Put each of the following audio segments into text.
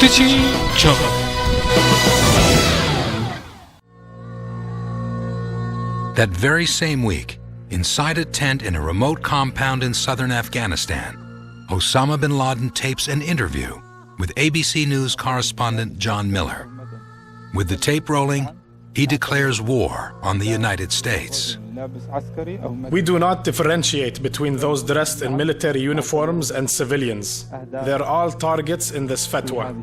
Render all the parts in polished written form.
teacher. That very same week, inside a tent in a remote compound in southern Afghanistan, Osama bin Laden tapes an interview with ABC News correspondent John Miller. With the tape rolling, he declares war on the United States. We do not differentiate between those dressed in military uniforms and civilians. They're all targets in this fatwa.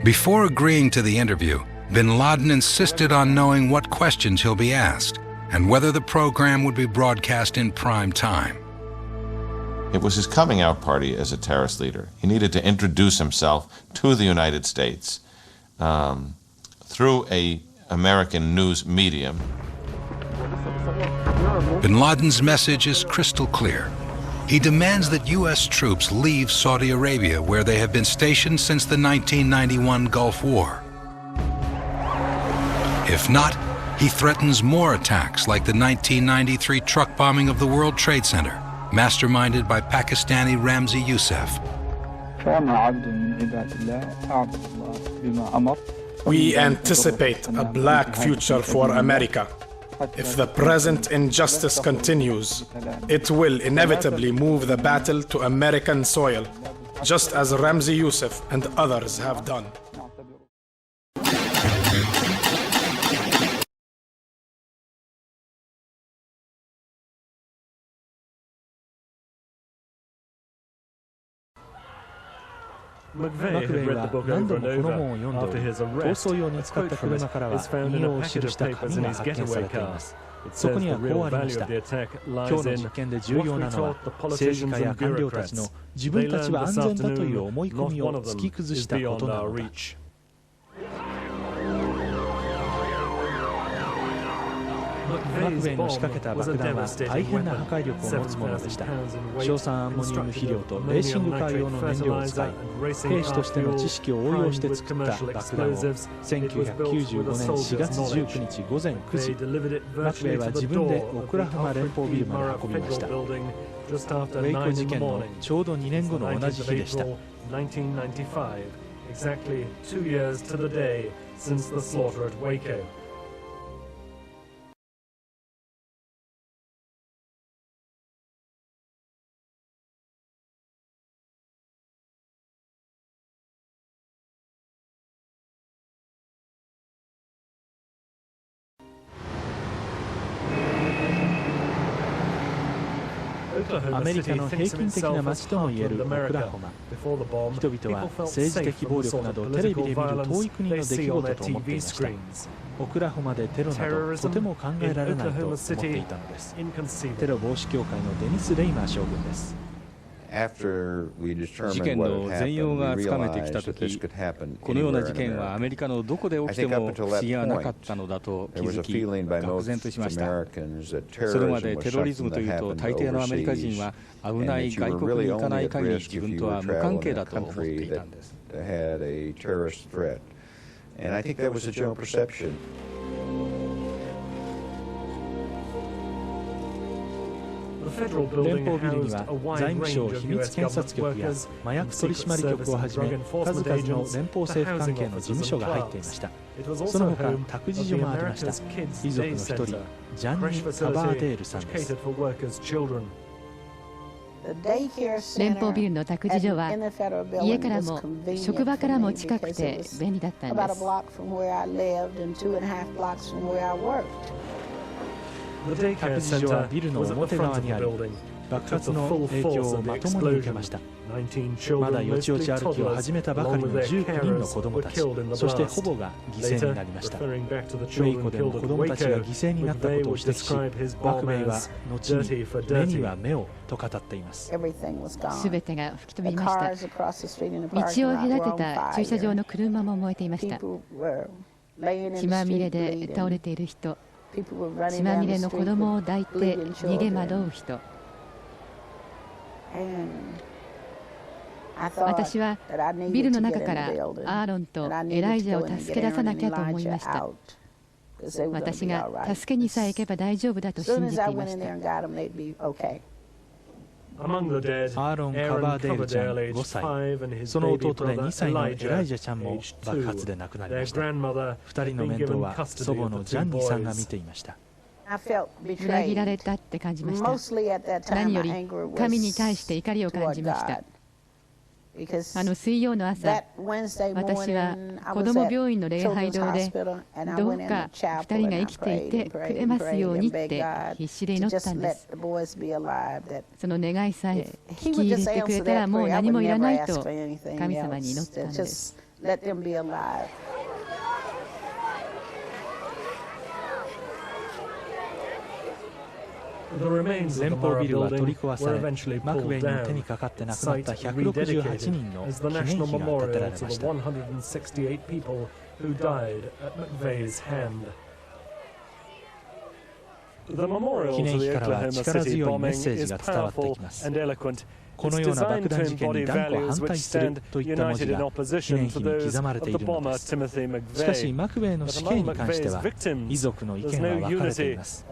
Before agreeing to the interview, bin Laden insisted on knowing what questions he'll be asked and whether the program would be broadcast in prime time. It was his coming out party as a terrorist leader. He needed to introduce himself to the United States through an American news medium. Bin Laden's message is crystal clear. He demands that U.S. troops leave Saudi Arabia, where they have been stationed since the 1991 Gulf War. If not, he threatens more attacks like the 1993 truck bombing of the World Trade Center, masterminded by Pakistani Ramzi Youssef. We anticipate a black future for America. If the present injustice continues, it will inevitably move the battle to American soil, just as Ramzi Youssef and others have done. McVeigh had read the book over and over after his arrest. A quote from it is found in a packet of papers in his getaway car. It says the real value of the attack lies in what we taught the politicians and bureaucrats. They learned this afternoon not one of them is beyond our reach. マクベイの仕掛けた爆弾は大変な破壊力を持つものでした。硝酸アンモニウム肥料とレーシングカー用の燃料を使い、兵士としての知識を応用して作った爆弾を1995年4月19日午前9時、マクベイは自分でオクラホマ連邦ビルまで運びました。ウェイコ事件のちょうど2年後の同じ日でした。Exactly 2 years to the day since the slaughter at Waco. アメリカの平均的な街ともいえるオクラホマ。人々は政治的暴力などテレビで見る遠い国の出来事と思っていました。オクラホマでテロなどとても考えられないと思っていたのです。テロ防止協会のデニス・レイマー将軍です。事件の全容がつかめてきたとき、このような事件はアメリカのどこで起きても不思議はなかったのだと気づき、愕然としました。それまでテロリズムというと大抵のアメリカ人は危ない外国に行かない限り自分とは無関係だと思っていたんです。連邦ビルには財務省秘密検察局や麻薬取締局をはじめ数々の連邦政府関係の事務所が入っていました。その他託児所もありました。遺族の一人ジャンニー・カバーデールさんです。連邦ビルの託児所は家からも職場からも近くて便利だったんです。託児所はビルの表側にあり、爆発の影響をまともに受けました。まだよちよち歩きを始めたばかりの19人の子供たち、そしてほぼが犠牲になりました。ウェイコでも子供たちが犠牲になったことを指摘し、マクベイは後に目には目をと語っています。すべてが吹き飛びました。道を隔てた駐車場の車も燃えていました。血まみれで倒れている人、血まみれの子供を抱いて逃げ惑う人。私はビルの中からアーロンとエライジャを助け出さなきゃと思いました。私が助けにさえ行けば大丈夫だと信じていました。アーロン・カバーデールちゃん5歳、その弟で2歳のエライジャちゃんも爆発で亡くなりました。2人の面倒は祖母のジャンニーさんが見ていました。裏切られたって感じました。何より神に対して怒りを感じました。水曜の朝、私は子ども病院の礼拝堂でどうか2人が生きていてくれますようにって必死で祈ったんです。その願いさえ聞き入れてくれたらもう何もいらないと神様に祈ったんです。連邦ビルは取り壊され、マクベイの手にかかって亡くなった168人の記念碑が建てられました。記念碑からは力強いメッセージが伝わってきます。このような爆弾事件に断固反対するといった文字が記念碑に刻まれているのです。しかしマクベイの死刑に関しては遺族の意見は分かれています。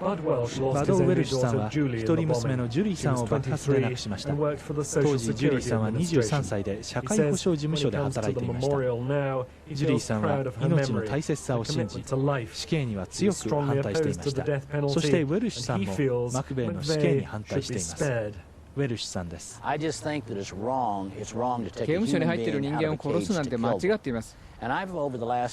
バド・ウェルシュさんは一人娘のジュリーさんを爆発で亡くしました。当時ジュリーさんは23歳で社会保障事務所で働いていました。ジュリーさんは命の大切さを信じ、死刑には強く反対していました。そしてウェルシュさんもマクベイの死刑に反対しています。ウェルシュさんです。刑務所に入っている人間を殺すなんて間違っています。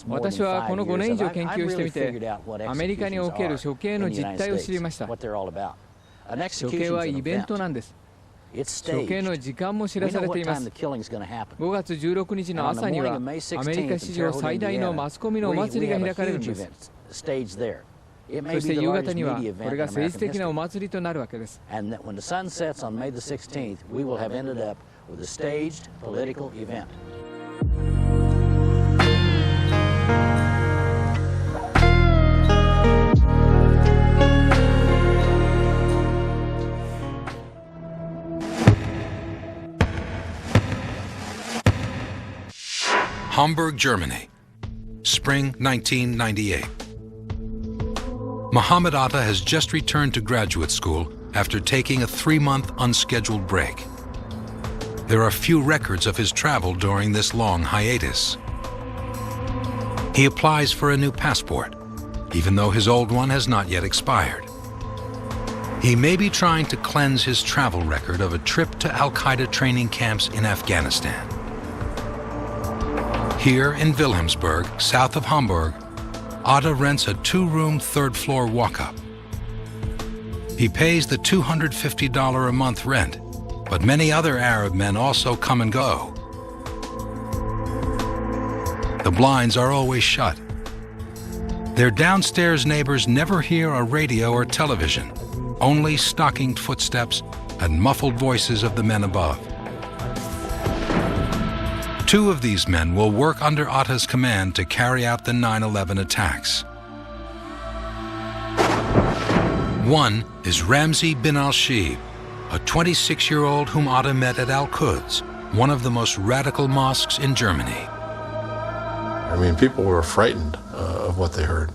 私はこの5年以上研究してみて、アメリカにおける処刑の実態を知りました。処刑はイベントなんです。処刑の時間も知らされています。5月16日の朝にはアメリカ史上最大のマスコミのお祭りが開かれるんです。そして夕方にはこれが政治的なお祭りとなるわけです。Hamburg, Germany, spring 1998. Muhammad Atta has just returned to graduate school after taking a 3-month unscheduled break. There are few records of his travel during this long hiatus. He applies for a new passport, even though his old one has not yet expired. He may be trying to cleanse his travel record of a trip to Al-Qaeda training camps in Afghanistan. Here in Wilhelmsburg, south of Hamburg, Atta rents a 2-room, 3rd-floor walk-up. He pays the $250 a month rent, but many other Arab men also come and go. The blinds are always shut. Their downstairs neighbors never hear a radio or television, only stockinged footsteps and muffled voices of the men above. 2 of these men will work under Atta's command to carry out the 9/11 attacks. One is Ramzi bin al-Shib, a 26-year-old whom Atta met at Al-Quds, one of the most radical mosques in Germany. I mean, people were frightened of what they heard.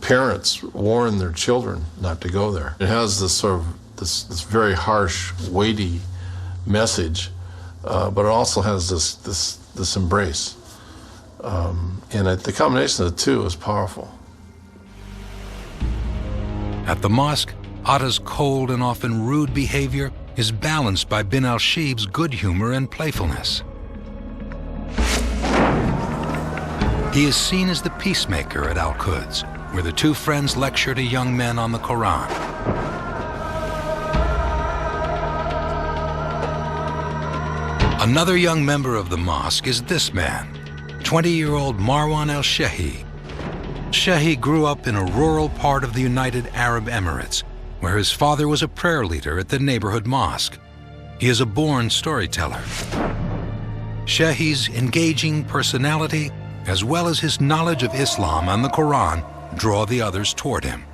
Parents warned their children not to go there. It has this sort of this very harsh, weighty message, but it also has this embrace, and the combination of the two is powerful. At the mosque, Atta's cold and often rude behavior is balanced by bin al-Shib's good humor and playfulness. He is seen as the peacemaker at Al-Quds, where the 2 friends lecture to young men on the Quran. Another young member of the mosque is this man, 20-year-old Marwan el-Shehi. Shehi grew up in a rural part of the United Arab Emirates, where his father was a prayer leader at the neighborhood mosque. He is a born storyteller. Shehi's engaging personality, as well as his knowledge of Islam and the Quran, draw the others toward him.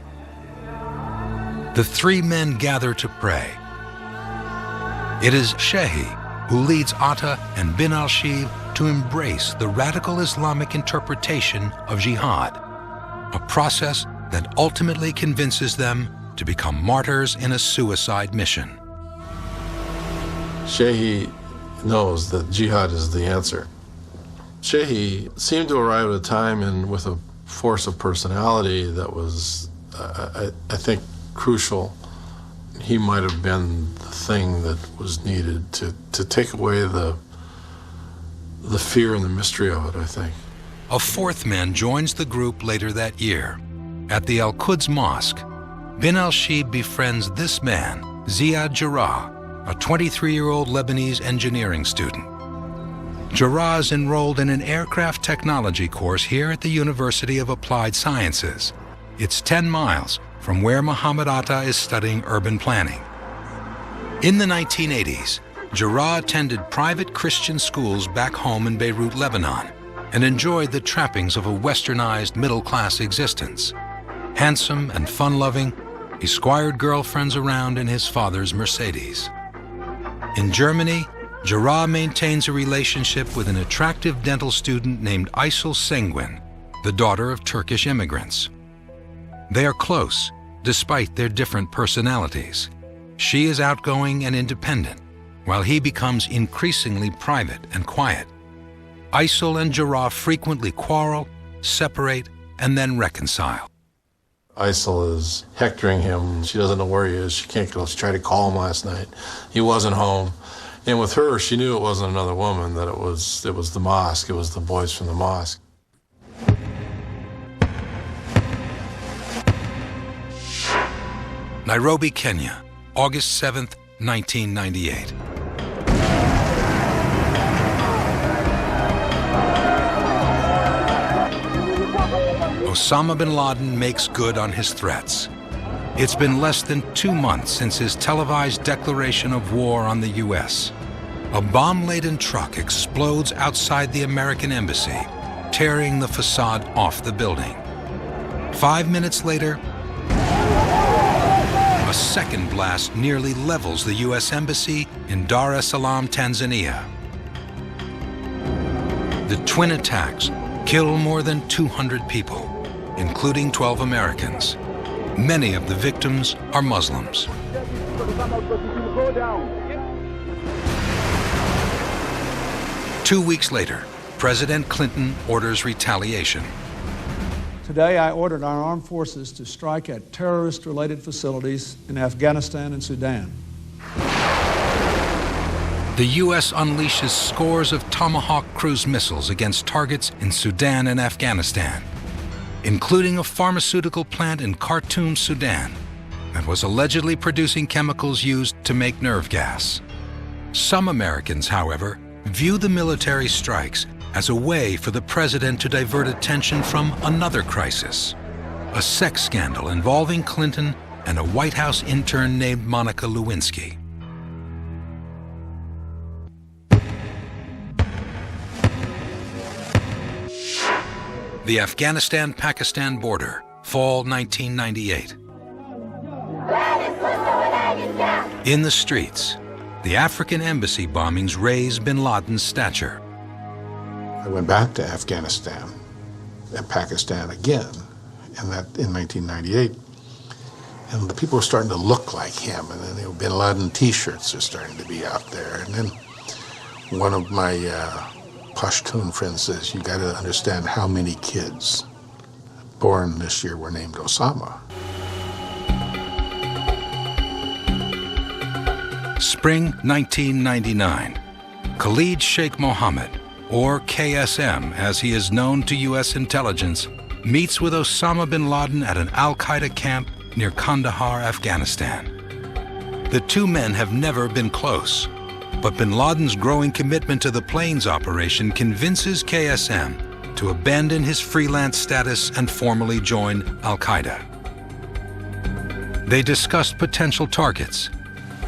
The 3 men gather to pray. It is Shehi who leads Atta and bin al-Shib to embrace the radical Islamic interpretation of jihad, a process that ultimately convinces them to become martyrs in a suicide mission. Shehi knows that jihad is the answer. Shehi seemed to arrive at a time and with a force of personality that was, I think, crucial. He might have been the thing that was needed to take away the fear and the mystery of it, I think. A fourth man joins the group later that year. At the Al-Quds Mosque, Bin al-Shib befriends this man, Ziad Jarrah, a 23-year-old Lebanese engineering student. Jarrah is enrolled in an aircraft technology course here at the University of Applied Sciences. It's 10 miles from where Muhammad Atta is studying urban planning. In the 1980s, Jarrah attended private Christian schools back home in Beirut, Lebanon, and enjoyed the trappings of a westernized middle-class existence. Handsome and fun-loving, he squired girlfriends around in his father's Mercedes. In Germany, Jarrah maintains a relationship with an attractive dental student named Aysel Senguin, the daughter of Turkish immigrants. They are close, despite their different personalities. She is outgoing and independent, while he becomes increasingly private and quiet. Aysel and Jarrah frequently quarrel, separate, and then reconcile. Aysel is hectoring him. She doesn't know where he is. She can't go. She tried to call him last night. He wasn't home. And with her, she knew it wasn't another woman, that it was the mosque. It was the boys from the mosque. Nairobi, Kenya, August 7th, 1998. Osama bin Laden makes good on his threats. It's been less than 2 months since his televised declaration of war on the U.S. A bomb-laden truck explodes outside the American embassy, tearing the facade off the building. 5 minutes later, a second blast nearly levels the U.S. Embassy in Dar es Salaam, Tanzania. The twin attacks kill more than 200 people, including 12 Americans. Many of the victims are Muslims. Two weeks later, President Clinton orders retaliation. Today, I ordered our armed forces to strike at terrorist-related facilities in Afghanistan and Sudan. The U.S. unleashes scores of Tomahawk cruise missiles against targets in Sudan and Afghanistan, including a pharmaceutical plant in Khartoum, Sudan, that was allegedly producing chemicals used to make nerve gas. Some Americans, however, view the military strikes as a way for the president to divert attention from another crisis, a sex scandal involving Clinton and a White House intern named Monica Lewinsky. The Afghanistan-Pakistan border, fall 1998. In the streets, the African embassy bombings raise bin Laden's stature. I went back to Afghanistan and Pakistan again in 1998. And the people were starting to look like him. And then bin Laden t-shirts are starting to be out there. And then one of my Pashtun friends says, you got to understand how many kids born this year were named Osama. Spring 1999. Khalid Sheikh Mohammed, or KSM as he is known to U.S. intelligence, meets with Osama bin Laden at an al-Qaeda camp near Kandahar, Afghanistan. The two men have never been close, but bin Laden's growing commitment to the planes operation convinces KSM to abandon his freelance status and formally join al-Qaeda. They discussed potential targets,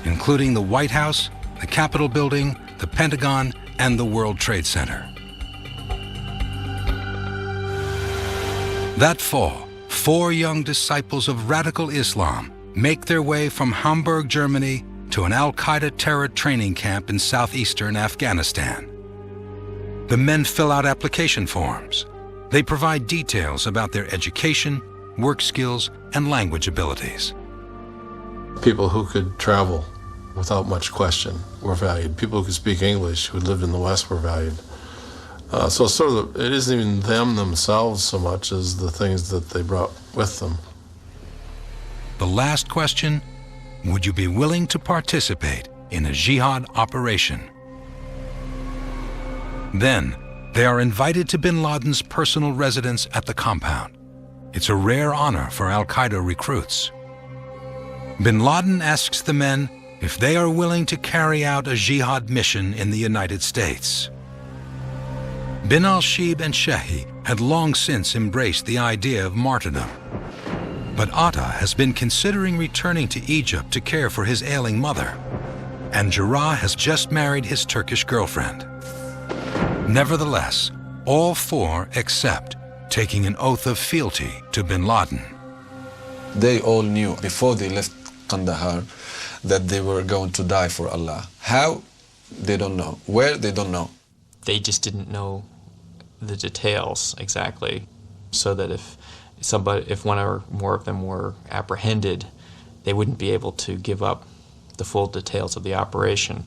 including the White House, the Capitol Building, the Pentagon, and the World Trade Center. That fall, 4 young disciples of radical Islam make their way from Hamburg, Germany, to an al-Qaeda terror training camp in southeastern Afghanistan. The men fill out application forms. They provide details about their education, work skills, and language abilities. People who could travel without much question were valued. People who could speak English, who lived in the West, were valued. So sort of, it isn't even them themselves so much as the things that they brought with them. The last question, would you be willing to participate in a jihad operation? Then, they are invited to bin Laden's personal residence at the compound. It's a rare honor for al-Qaeda recruits. Bin Laden asks the men if they are willing to carry out a jihad mission in the United States. Bin al-Shib and Shehi had long since embraced the idea of martyrdom. But Atta has been considering returning to Egypt to care for his ailing mother, and Jarrah has just married his Turkish girlfriend. Nevertheless, all four accept taking an oath of fealty to bin Laden. They all knew before they left Kandahar that they were going to die for Allah. How? They don't know. Where? They don't know. They just didn't know the details exactly, so that if one or more of them were apprehended, they wouldn't be able to give up the full details of the operation.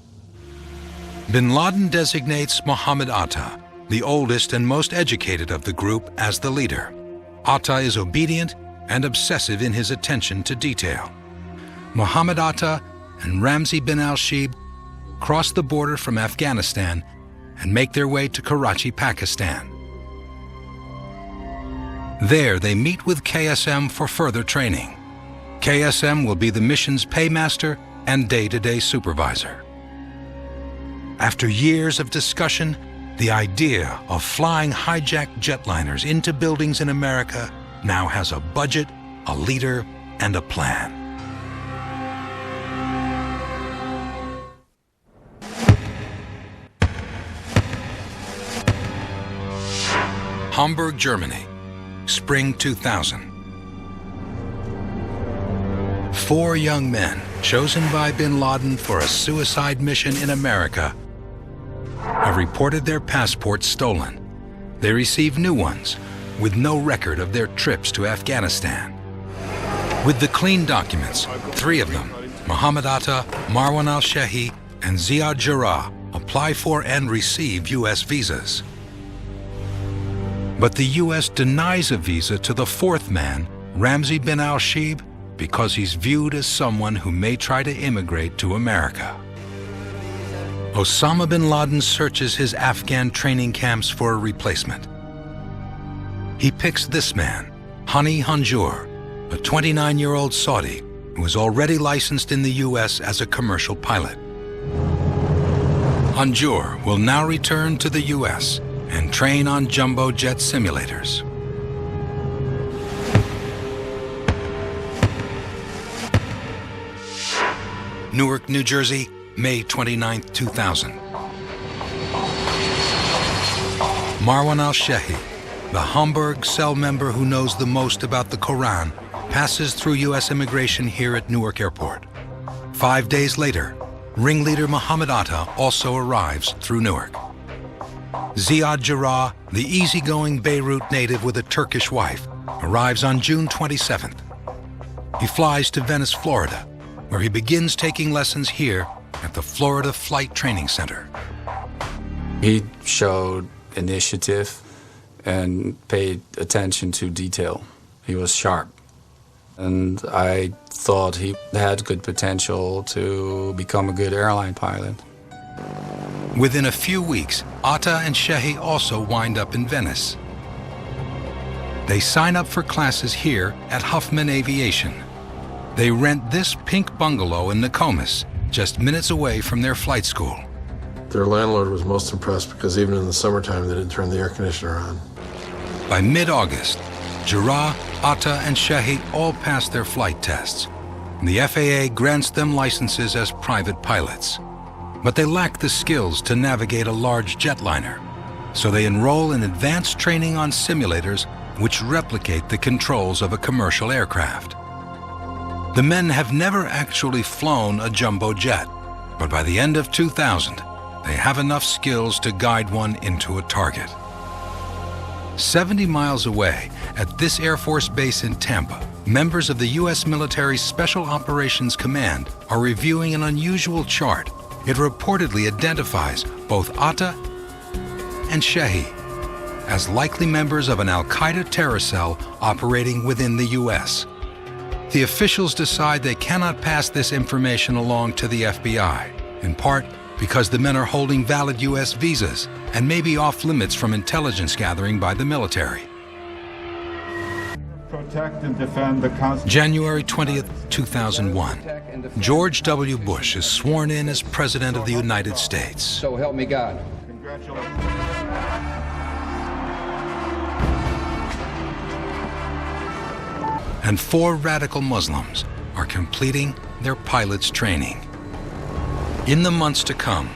Bin Laden designates Mohammed Atta, the oldest and most educated of the group, as the leader. Atta is obedient and obsessive in his attention to detail. Mohammed Atta and Ramzi bin al-Shib cross the border from Afghanistan and make their way to Karachi, Pakistan. There they meet with KSM for further training. KSM will be the mission's paymaster and day-to-day supervisor. After years of discussion, the idea of flying hijacked jetliners into buildings in America now has a budget, a leader, and a plan. Hamburg, Germany, spring 2000. 4 young men chosen by bin Laden for a suicide mission in America have reported their passports stolen. They receive new ones with no record of their trips to Afghanistan. With the clean documents, 3 of them, Mohammed Atta, Marwan al-Shehi, and Ziad Jarrah, apply for and receive U.S. visas. But the U.S. denies a visa to the 4th man, Ramzi bin al-Shib, because he's viewed as someone who may try to immigrate to America. Osama bin Laden searches his Afghan training camps for a replacement. He picks this man, Hani Hanjour, a 29-year-old Saudi who is already licensed in the U.S. as a commercial pilot. Hanjour will now return to the U.S. and train on jumbo jet simulators. Newark, New Jersey, May 29, 2000. Marwan al-Shehi, the Hamburg cell member who knows the most about the Quran, passes through U.S. immigration here at Newark Airport. 5 days later, ringleader Mohammed Atta also arrives through Newark. Ziad Jarrah, the easygoing Beirut native with a Turkish wife, arrives on June 27th. He flies to Venice, Florida, where he begins taking lessons here at the Florida Flight Training Center. He showed initiative and paid attention to detail. He was sharp. And I thought he had good potential to become a good airline pilot. Within a few weeks, Atta and Shehi also wind up in Venice. They sign up for classes here at Huffman Aviation. They rent this pink bungalow in Nokomis, just minutes away from their flight school. Their landlord was most impressed because even in the summertime, they didn't turn the air conditioner on. By mid-August, Jarrah, Atta, and Shehi all pass their flight tests. The FAA grants them licenses as private pilots. But they lack the skills to navigate a large jetliner, so they enroll in advanced training on simulators which replicate the controls of a commercial aircraft. The men have never actually flown a jumbo jet, but by the end of 2000, they have enough skills to guide one into a target. 70 miles away, at this Air Force base in Tampa, members of the U.S. military's Special Operations Command are reviewing an unusual chart. It reportedly identifies both Atta and Shehi as likely members of an al-Qaeda terror cell operating within the U.S. The officials decide they cannot pass this information along to the FBI, in part because the men are holding valid U.S. visas and may be off limits from intelligence gathering by the military. Protect and defend the January 20th, 2001. George W. Bush is sworn in as President of the United States. So help me God. Congratulations. And 4 radical Muslims are completing their pilot's training. In the months to come,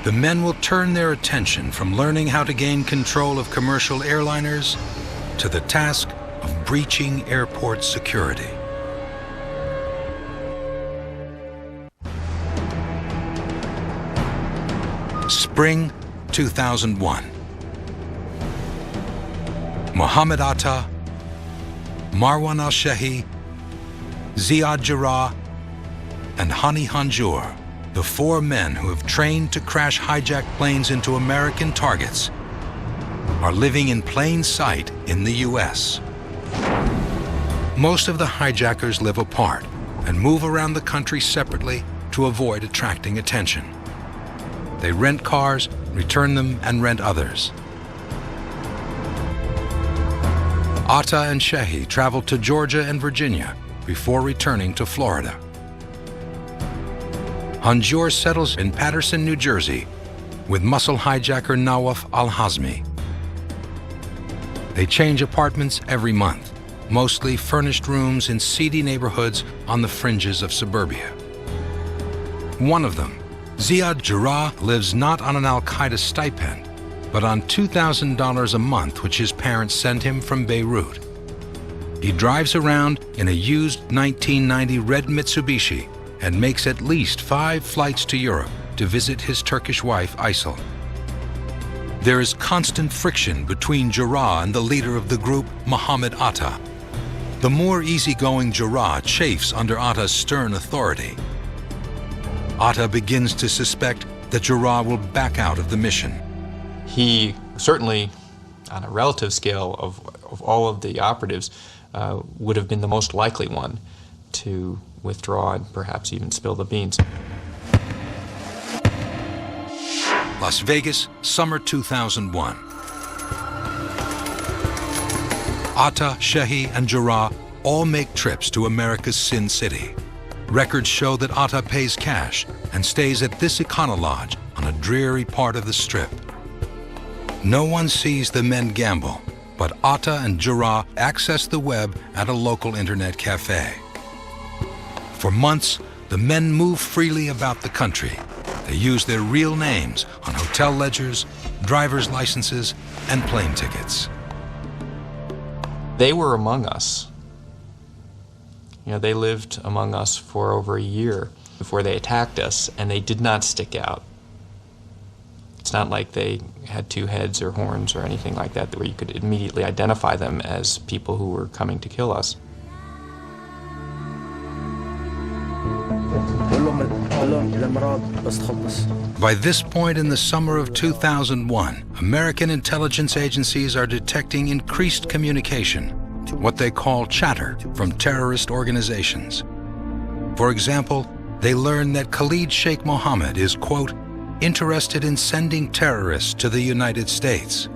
the men will turn their attention from learning how to gain control of commercial airliners to the task of breaching airport security. Spring 2001. Mohammed Atta, Marwan al-Shehi, Ziad Jarrah, and Hani Hanjour, the 4 men who have trained to crash hijacked planes into American targets, are living in plain sight in the U.S. Most of the hijackers live apart and move around the country separately to avoid attracting attention. They rent cars, return them, and rent others. Atta and Shehi traveled to Georgia and Virginia before returning to Florida. Hanjour settles in Patterson, New Jersey, with muscle hijacker Nawaf al-Hazmi. They change apartments every month, mostly furnished rooms in seedy neighborhoods on the fringes of suburbia. One of them, Ziad Jarrah, lives not on an al-Qaeda stipend, but on $2,000 a month which his parents sent him from Beirut. He drives around in a used 1990 red Mitsubishi and makes at least 5 flights to Europe to visit his Turkish wife, Aysel. There is constant friction between Jarrah and the leader of the group, Mohammed Atta. The more easygoing Jarrah chafes under Atta's stern authority. Atta begins to suspect that Jarrah will back out of the mission. He certainly, on a relative scale of all of the operatives, would have been the most likely one to withdraw and perhaps even spill the beans. Las Vegas, summer 2001. Atta, Shehi, and Jarrah all make trips to America's Sin City. Records show that Atta pays cash and stays at this Econo-Lodge on a dreary part of the Strip. No one sees the men gamble, but Atta and Jarrah access the web at a local internet cafe. For months, the men move freely about the country. They use their real names on hotel ledgers, driver's licenses, and plane tickets. They were among us. You know, they lived among us for over a year before they attacked us, and they did not stick out. It's not like they had 2 heads or horns or anything like that where you could immediately identify them as people who were coming to kill us. By this point in the summer of 2001, American intelligence agencies are detecting increased communication, what they call chatter, from terrorist organizations. For example, they learn that Khalid Sheikh Mohammed is, quote, interested in sending terrorists to the United States.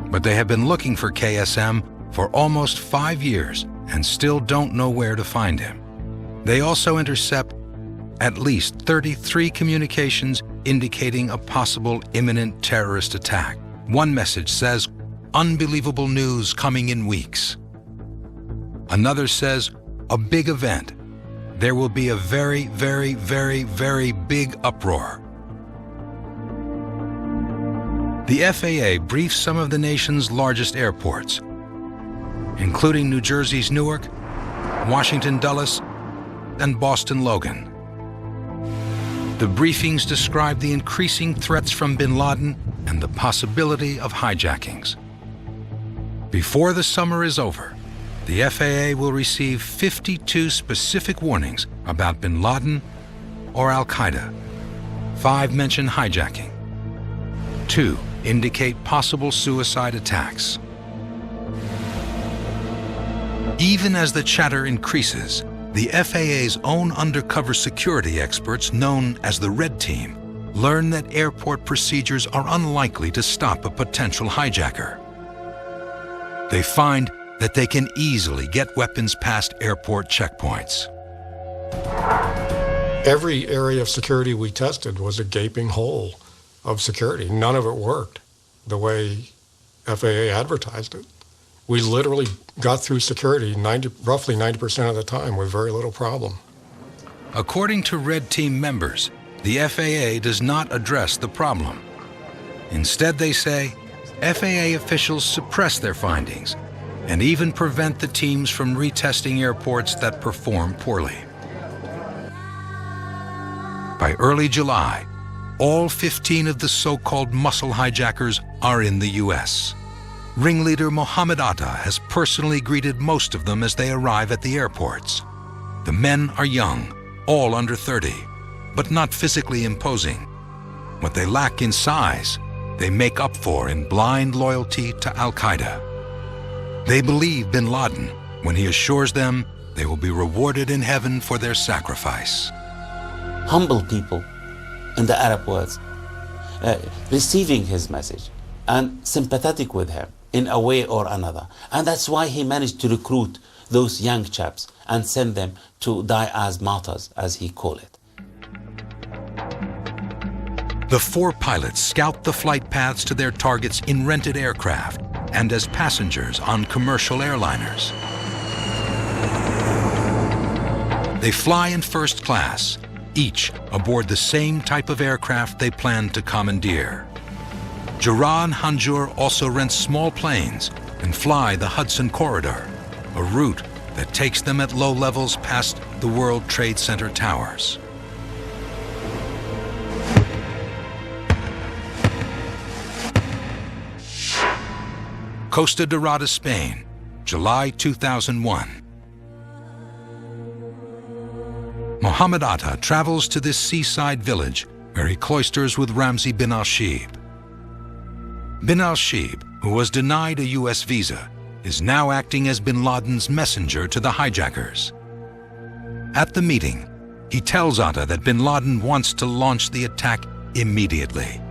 But they have been looking for KSM for almost 5 years and still don't know where to find him. They also intercept at least 33 communications indicating a possible imminent terrorist attack. One message says, unbelievable news coming in weeks. Another says, a big event. There will be a very, very, very, very big uproar. The FAA briefs some of the nation's largest airports, including New Jersey's Newark, Washington Dulles, and Boston Logan. The briefings describe the increasing threats from bin Laden and the possibility of hijackings. Before the summer is over, the FAA will receive 52 specific warnings about bin Laden or Al-Qaeda. 5 mention hijacking. 2 indicate possible suicide attacks. Even as the chatter increases, the FAA's own undercover security experts, known as the Red Team, learn that airport procedures are unlikely to stop a potential hijacker. They find that they can easily get weapons past airport checkpoints. Every area of security we tested was a gaping hole of security. None of it worked the way FAA advertised it. We literally got through security roughly 90% of the time with very little problem. According to Red Team members, the FAA does not address the problem. Instead, they say, FAA officials suppress their findings and even prevent the teams from retesting airports that perform poorly. By early July, all 15 of the so-called muscle hijackers are in the U.S. Ringleader Mohammed Atta has personally greeted most of them as they arrive at the airports. The men are young, all under 30, but not physically imposing. What they lack in size, they make up for in blind loyalty to Al-Qaeda. They believe bin Laden when he assures them they will be rewarded in heaven for their sacrifice. Humble people, in the Arab words, receiving his message and sympathetic with him in a way or another. And that's why he managed to recruit those young chaps and send them to die as martyrs, as he called it. The 4 pilots scout the flight paths to their targets in rented aircraft and as passengers on commercial airliners. They fly in first class, each aboard the same type of aircraft they plan to commandeer. Jarrah and Hanjour also rent small planes and fly the Hudson Corridor, a route that takes them at low levels past the World Trade Center towers. Costa Dorada, Spain, July 2001. Mohammed Atta travels to this seaside village where he cloisters with Ramzi bin al-Shib. Bin al-Shib, who was denied a U.S. visa, is now acting as bin Laden's messenger to the hijackers. At the meeting, he tells Atta that bin Laden wants to launch the attack immediately.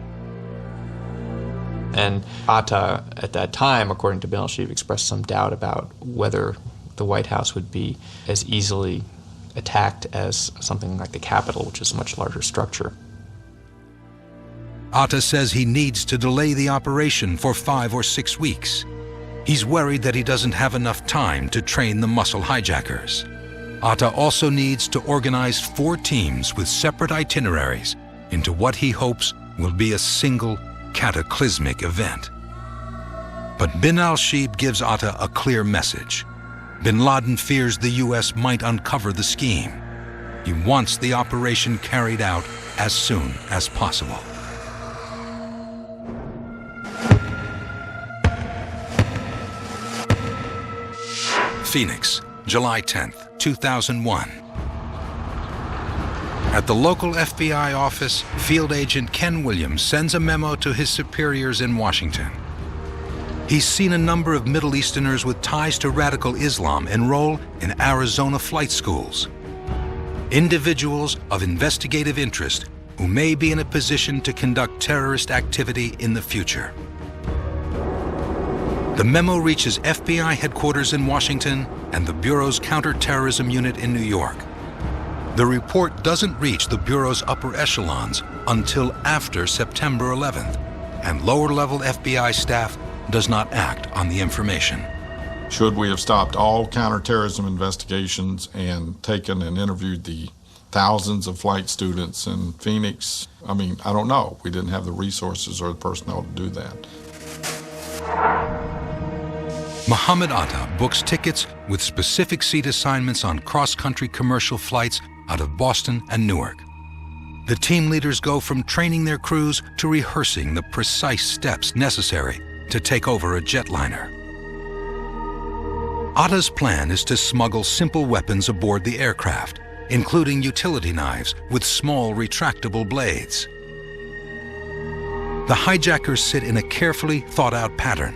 And Atta, at that time, according to bin al-Shib, expressed some doubt about whether the White House would be as easily attacked as something like the Capitol, which is a much larger structure. Atta says he needs to delay the operation for 5 or 6 weeks. He's worried that he doesn't have enough time to train the muscle hijackers. Atta also needs to organize 4 teams with separate itineraries into what he hopes will be a single cataclysmic event. But bin al-Shib gives Atta a clear message. Bin Laden fears the U.S. might uncover the scheme. He wants the operation carried out as soon as possible. Phoenix, July 10th, 2001. At the local FBI office, Field Agent Ken Williams sends a memo to his superiors in Washington. He's seen a number of Middle Easterners with ties to radical Islam enroll in Arizona flight schools. Individuals of investigative interest who may be in a position to conduct terrorist activity in the future. The memo reaches FBI headquarters in Washington and the Bureau's counterterrorism unit in New York. The report doesn't reach the Bureau's upper echelons until after September 11th, and lower-level FBI staff does not act on the information. Should we have stopped all counterterrorism investigations and taken and interviewed the thousands of flight students in Phoenix? I mean, I don't know. We didn't have the resources or the personnel to do that. Mohammed Atta books tickets with specific seat assignments on cross-country commercial flights out of Boston and Newark. The team leaders go from training their crews to rehearsing the precise steps necessary to take over a jetliner. Atta's plan is to smuggle simple weapons aboard the aircraft, including utility knives with small retractable blades. The hijackers sit in a carefully thought-out pattern.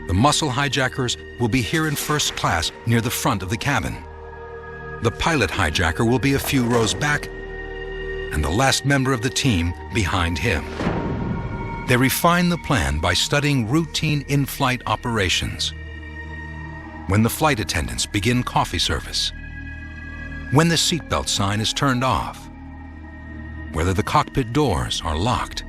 The muscle hijackers will be here in first class near the front of the cabin. The pilot hijacker will be a few rows back, and the last member of the team behind him. They refine the plan by studying routine in-flight operations. When the flight attendants begin coffee service, when the seatbelt sign is turned off, whether the cockpit doors are locked.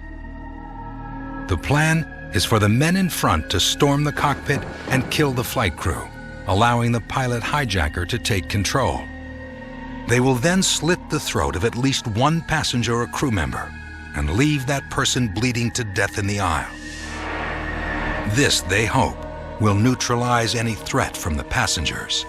The plan is for the men in front to storm the cockpit and kill the flight crew, allowing the pilot hijacker to take control. They will then slit the throat of at least one passenger or crew member and leave that person bleeding to death in the aisle. This, they hope, will neutralize any threat from the passengers.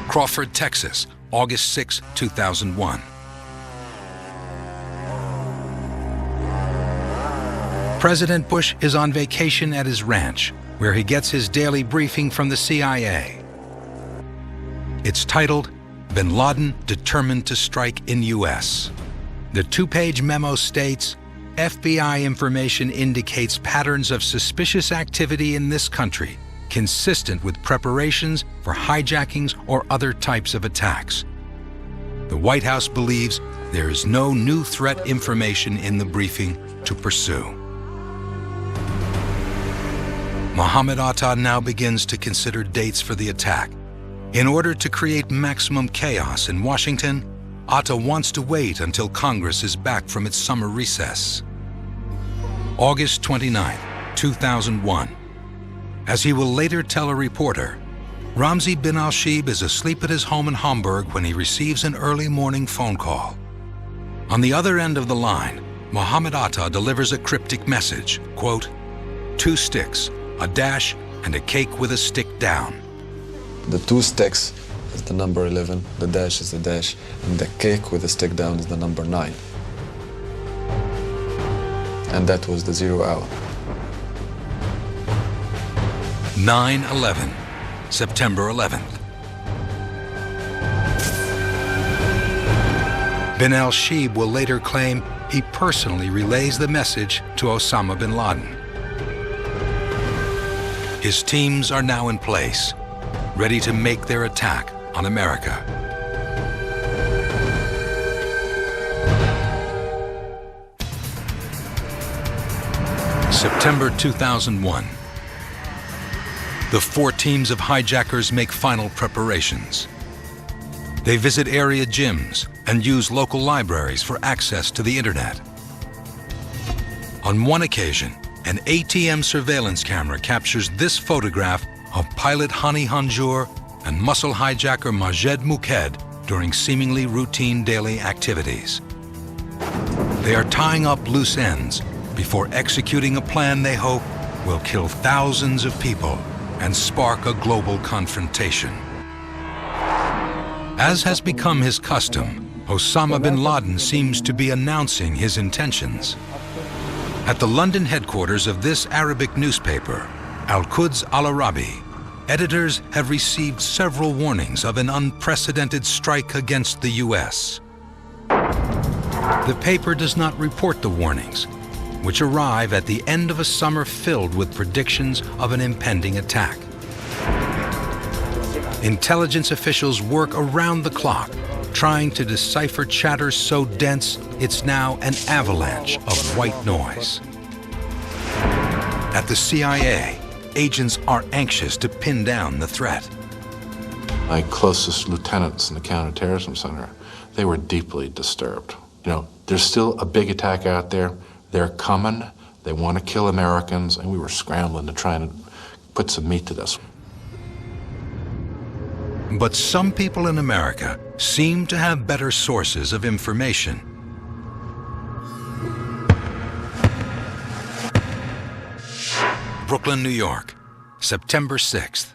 Crawford, Texas, August 6, 2001. President Bush is on vacation at his ranch, where he gets his daily briefing from the CIA. It's titled, Bin Laden Determined to Strike in U.S. The two-page memo states, FBI information indicates patterns of suspicious activity in this country, consistent with preparations for hijackings or other types of attacks. The White House believes there is no new threat information in the briefing to pursue. Mohammed Atta now begins to consider dates for the attack. In order to create maximum chaos in Washington, Atta wants to wait until Congress is back from its summer recess. August 29, 2001. As he will later tell a reporter, Ramzi bin al-Shibh is asleep at his home in Hamburg when he receives an early morning phone call. On the other end of the line, Mohammed Atta delivers a cryptic message, quote, 2 sticks, a dash, and a cake with a stick down. The 2 sticks is the number 11, the dash is the dash, and the cake with the stick down is the number 9. And that was the 0 hour. 9/11, September 11th. Bin al-Shibh will later claim he personally relays the message to Osama bin Laden. His teams are now in place, ready to make their attack on America. September 2001. The 4 teams of hijackers make final preparations. They visit area gyms and use local libraries for access to the internet. On one occasion, an ATM surveillance camera captures this photograph of pilot Hani Hanjour and muscle hijacker Majed Mukhed during seemingly routine daily activities. They are tying up loose ends before executing a plan they hope will kill thousands of people and spark a global confrontation. As has become his custom, Osama bin Laden seems to be announcing his intentions. At the London headquarters of this Arabic newspaper, Al-Quds Al-Arabi, editors have received several warnings of an unprecedented strike against the U.S. The paper does not report the warnings, which arrive at the end of a summer filled with predictions of an impending attack. Intelligence officials work around the clock, trying to decipher chatter so dense it's now an avalanche of white noise. At the CIA, agents are anxious to pin down the threat. My closest lieutenants in the counterterrorism center, they were deeply disturbed. You know, there's still a big attack out there. They're coming. They want to kill Americans, and we were scrambling to try and put some meat to this. But some people in America seem to have better sources of information. Brooklyn, New York, September 6th.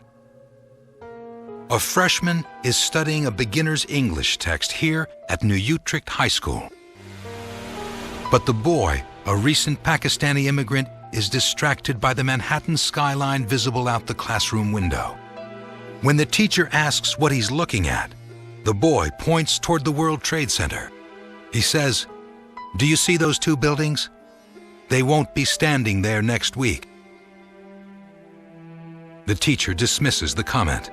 A freshman is studying a beginner's English text here at New Utrecht High School. But the boy a recent Pakistani immigrant is distracted by the Manhattan skyline visible out the classroom window. When the teacher asks what he's looking at, the boy points toward the World Trade Center. He says, "Do you see those two buildings? They won't be standing there next week." The teacher dismisses the comment.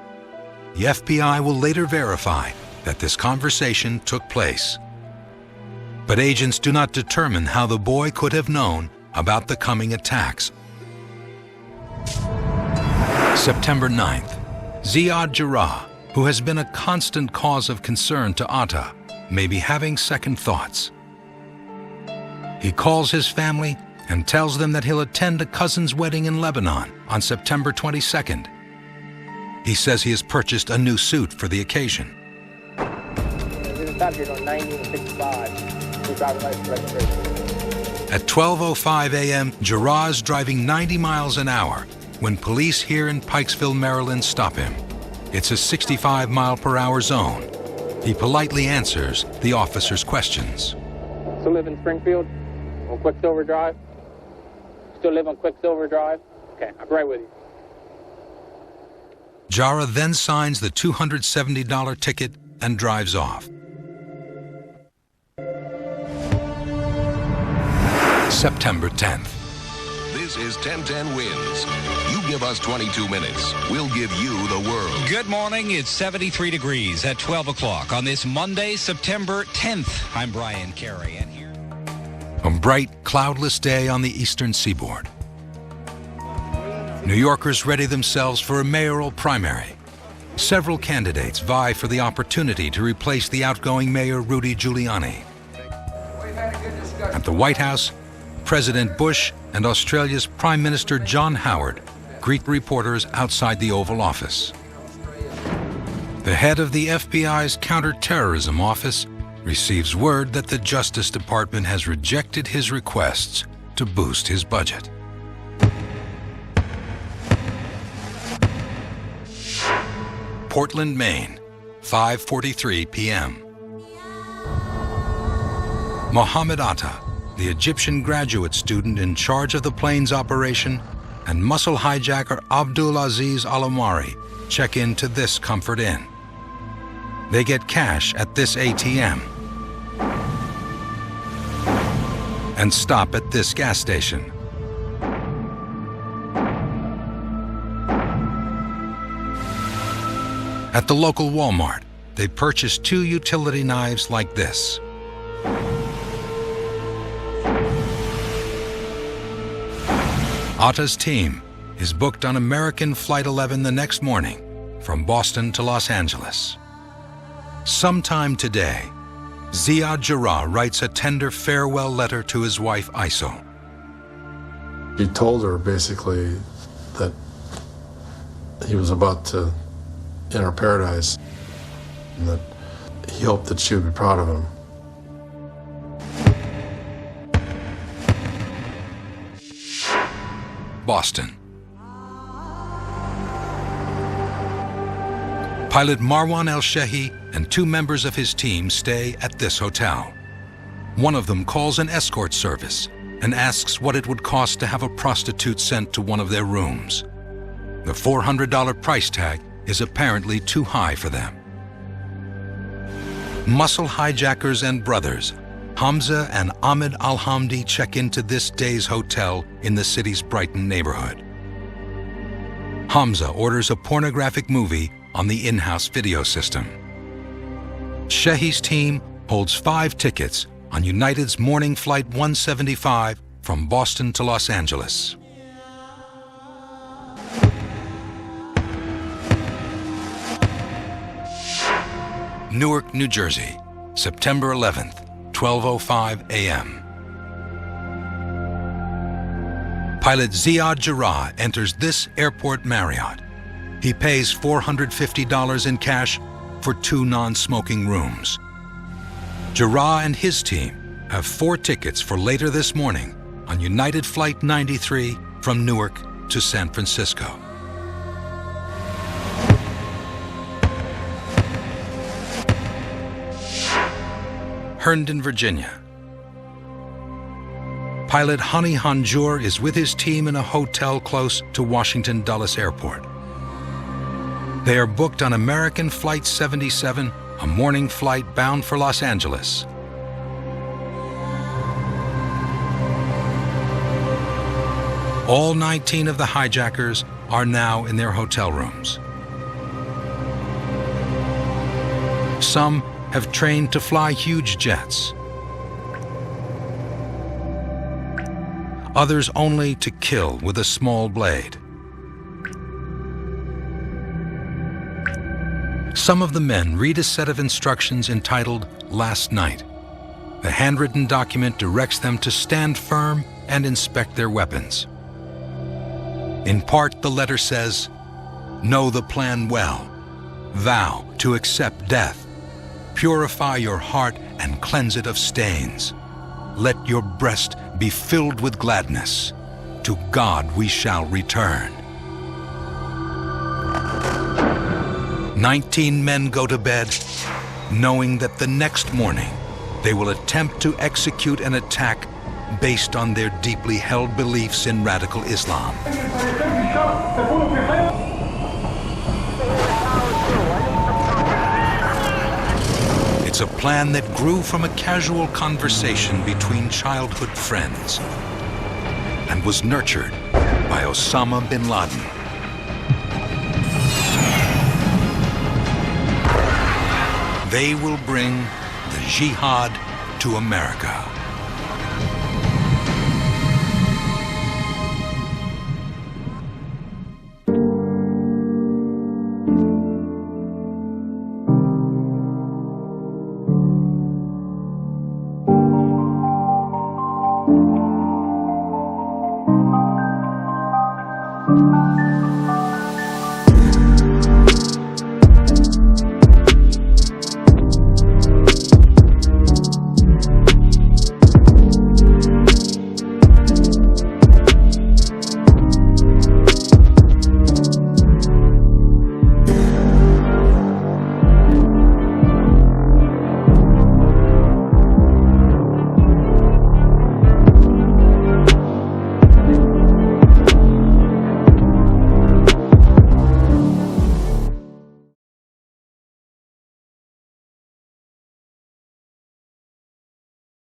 The FBI will later verify that this conversation took place. But agents do not determine how the boy could have known about the coming attacks. September 9th, Ziad Jarrah, who has been a constant cause of concern to Atta, may be having second thoughts. He calls his family and tells them that he'll attend a cousin's wedding in Lebanon on September 22nd. He says he has purchased a new suit for the occasion. At 12:05 a.m., Jarrah is driving 90 miles an hour when police here in Pikesville, Maryland stop him. It's a 65-mile-per-hour zone. He politely answers the officer's questions. Still live in Springfield on Quicksilver Drive? Still live on Quicksilver Drive? Okay, I'm right with you. Jarrah then signs the $270 ticket and drives off. September 10th. This is 1010 Wins. You give us 22 minutes, we'll give you the world. Good morning. It's 73 degrees at 12 o'clock on this Monday, September 10th. I'm Brian Carey, and here... A bright, cloudless day on the eastern seaboard. New Yorkers ready themselves for a mayoral primary. Several candidates vie for the opportunity to replace the outgoing mayor Rudy Giuliani. At the White House, President Bush and Australia's Prime Minister John Howard greet reporters outside the Oval Office. The head of the FBI's counterterrorism office receives word that the Justice Department has rejected his requests to boost his budget. Portland, Maine, 5:43 p.m. Mohammed Atta, the Egyptian graduate student in charge of the plane's operation, and muscle hijacker Abdul Aziz Al-Amari check into this Comfort Inn. They get cash at this ATM and stop at this gas station. At the local Walmart, they purchase 2 utility knives like this. Atta's team is booked on American Flight 11 the next morning from Boston to Los Angeles. Sometime today, Ziad Jarrah writes a tender farewell letter to his wife Iso. He told her basically that he was about to enter paradise and that he hoped that she would be proud of him. Boston. Pilot Marwan El-Shehi and 2 members of his team stay at this hotel. One of them calls an escort service and asks what it would cost to have a prostitute sent to one of their rooms. The $400 price tag is apparently too high for them. Muscle hijackers and brothers Hamza and Ahmed Al-Hamdi check into this day's hotel in the city's Brighton neighborhood. Hamza orders a pornographic movie on the in-house video system. Shehi's team holds 5 tickets on United's morning flight 175 from Boston to Los Angeles. Newark, New Jersey, September 11th. 12:05 a.m. Pilot Ziad Jarrah enters this airport Marriott. He pays $450 in cash for 2 non-smoking rooms. Jarrah and his team have 4 tickets for later this morning on United Flight 93 from Newark to San Francisco. Herndon, Virginia. Pilot Hani Hanjour is with his team in a hotel close to Washington Dulles Airport. They are booked on American Flight 77, a morning flight bound for Los Angeles. All 19 of the hijackers are now in their hotel rooms. Some have trained to fly huge jets. Others only to kill with a small blade. Some of the men read a set of instructions entitled Last Night. The handwritten document directs them to stand firm and inspect their weapons. In part, the letter says, "Know the plan well. Vow to accept death. Purify your heart and cleanse it of stains. Let your breast be filled with gladness. To God we shall return." 19 men go to bed, knowing that the next morning they will attempt to execute an attack based on their deeply held beliefs in radical Islam. It's a plan that grew from a casual conversation between childhood friends and was nurtured by Osama bin Laden. They will bring the jihad to America.